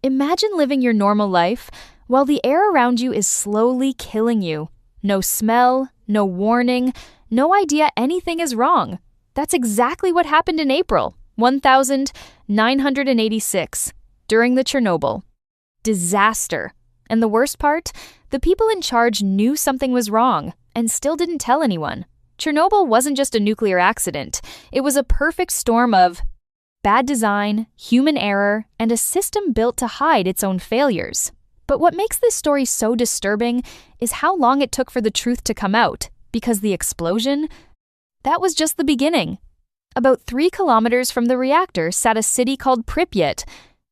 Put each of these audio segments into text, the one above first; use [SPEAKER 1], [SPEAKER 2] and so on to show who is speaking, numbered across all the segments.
[SPEAKER 1] Imagine living your normal life while the air around you is slowly killing you. No smell, no warning, no idea anything is wrong. That's exactly what happened in April 1986 during the Chernobyl disaster. And the worst part, the people in charge knew something was wrong and still didn't tell anyone. Chernobyl wasn't just a nuclear accident. It was a perfect storm of bad design, human error, and a system built to hide its own failures. But what makes this story so disturbing is how long it took for the truth to come out, because the explosion, that was just the beginning. About 3 kilometers from the reactor sat a city called Pripyat.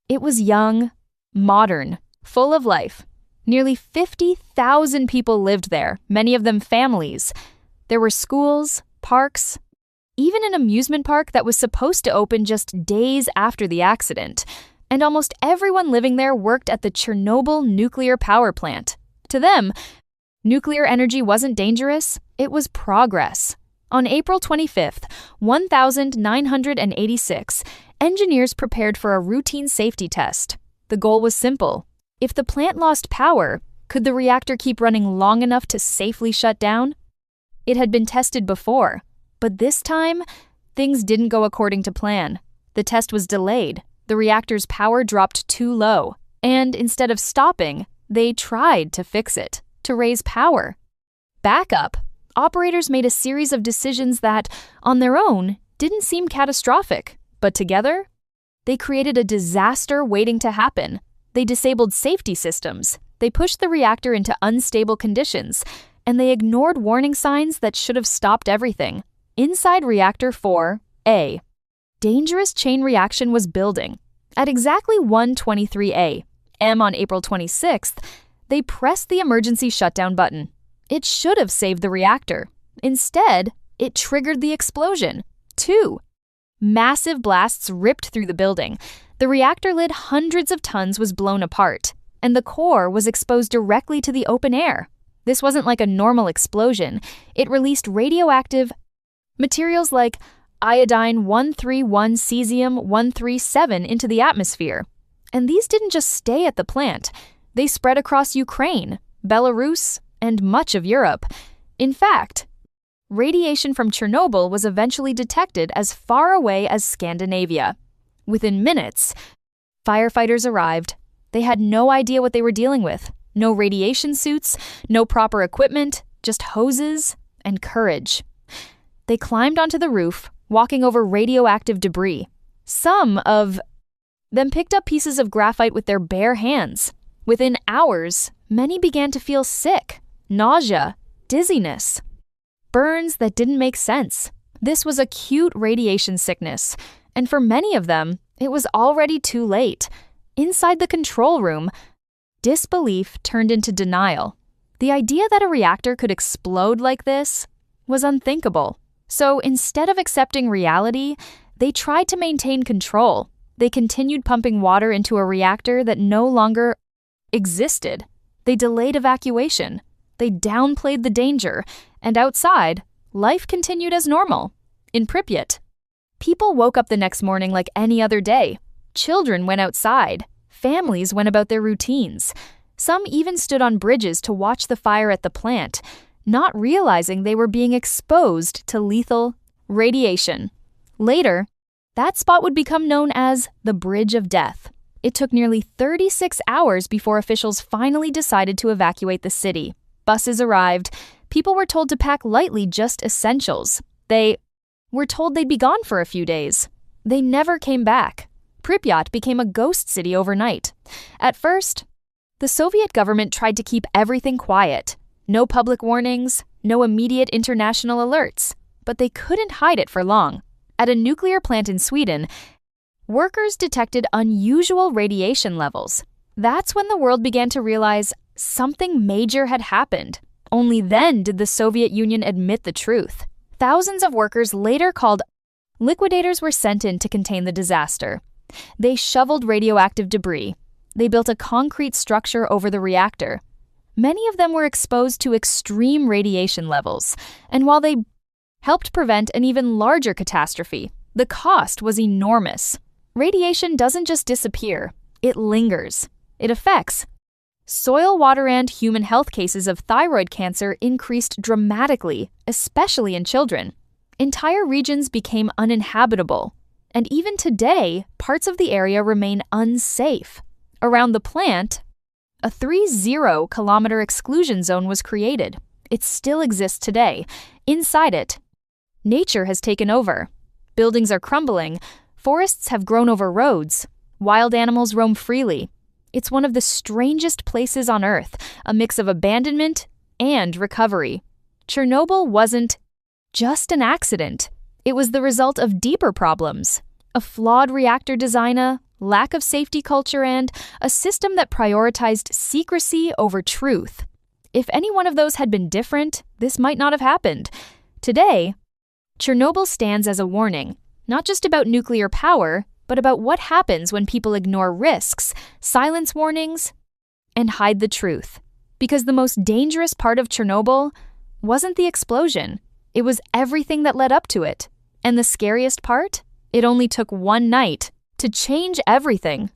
[SPEAKER 1] It was young, modern, full of life. Nearly 50,000 people lived there, many of them families. There were schools, parks, even an amusement park that was supposed to open just days after the accident. And almost everyone living there worked at the Chernobyl nuclear power plant. To them, nuclear energy wasn't dangerous, it was progress. On April 25th, 1986, engineers prepared for a routine safety test. The goal was simple. If the plant lost power, could the reactor keep running long enough to safely shut down? It had been tested before, but this time, things didn't go according to plan. The test was delayed. The reactor's power dropped too low, and instead of stopping, they tried to fix it, to raise power. Backup. Operators made a series of decisions that, on their own, didn't seem catastrophic, but together, they created a disaster waiting to happen. They disabled safety systems, they pushed the reactor into unstable conditions, and they ignored warning signs that should have stopped everything. Inside Reactor 4A, dangerous chain reaction was building. At exactly 1:23 a.m. on April 26th, they pressed the emergency shutdown button. It should have saved the reactor. Instead, it triggered the explosion. 2 massive blasts ripped through the building. The reactor lid hundreds of tons was blown apart, and the core was exposed directly to the open air. This wasn't like a normal explosion. It released radioactive materials like iodine-131 cesium-137 into the atmosphere. And these didn't just stay at the plant. They spread across Ukraine, Belarus, and much of Europe. In fact, radiation from Chernobyl was eventually detected as far away as Scandinavia. Within minutes, firefighters arrived. They had no idea what they were dealing with. No radiation suits, no proper equipment, just hoses and courage. They climbed onto the roof, walking over radioactive debris. Some of them picked up pieces of graphite with their bare hands. Within hours, many began to feel sick, nausea, dizziness, burns that didn't make sense. This was acute radiation sickness, and for many of them, it was already too late. Inside the control room, disbelief turned into denial. The idea that a reactor could explode like this was unthinkable. So instead of accepting reality, they tried to maintain control. They continued pumping water into a reactor that no longer existed. They delayed evacuation. They downplayed the danger. And outside, life continued as normal. In Pripyat, people woke up the next morning like any other day. Children went outside. Families went about their routines. Some even stood on bridges to watch the fire at the plant, not realizing they were being exposed to lethal radiation. Later, that spot would become known as the Bridge of Death. It took nearly 36 hours before officials finally decided to evacuate the city. Buses arrived. People were told to pack lightly just essentials. They were told they'd be gone for a few days. They never came back. Pripyat became a ghost city overnight. At first, the Soviet government tried to keep everything quiet. No public warnings, no immediate international alerts. But they couldn't hide it for long. At a nuclear plant in Sweden, workers detected unusual radiation levels. That's when the world began to realize something major had happened. Only then did the Soviet Union admit the truth. Thousands of workers later called liquidators were sent in to contain the disaster. They shoveled radioactive debris. They built a concrete structure over the reactor. Many of them were exposed to extreme radiation levels, and while they helped prevent an even larger catastrophe, the cost was enormous. Radiation doesn't just disappear, it lingers. It affects. Soil, water, and human health cases of thyroid cancer increased dramatically, especially in children. Entire regions became uninhabitable. And even today, parts of the area remain unsafe. Around the plant, a 30-kilometer exclusion zone was created. It still exists today. Inside it, nature has taken over. Buildings are crumbling. Forests have grown over roads. Wild animals roam freely. It's one of the strangest places on Earth, a mix of abandonment and recovery. Chernobyl wasn't just an accident. It was the result of deeper problems. A flawed reactor design, lack of safety culture, and a system that prioritized secrecy over truth. If any one of those had been different, this might not have happened. Today, Chernobyl stands as a warning, not just about nuclear power, but about what happens when people ignore risks, silence warnings, and hide the truth. Because the most dangerous part of Chernobyl wasn't the explosion. It was everything that led up to it. And the scariest part? It only took one night to change everything.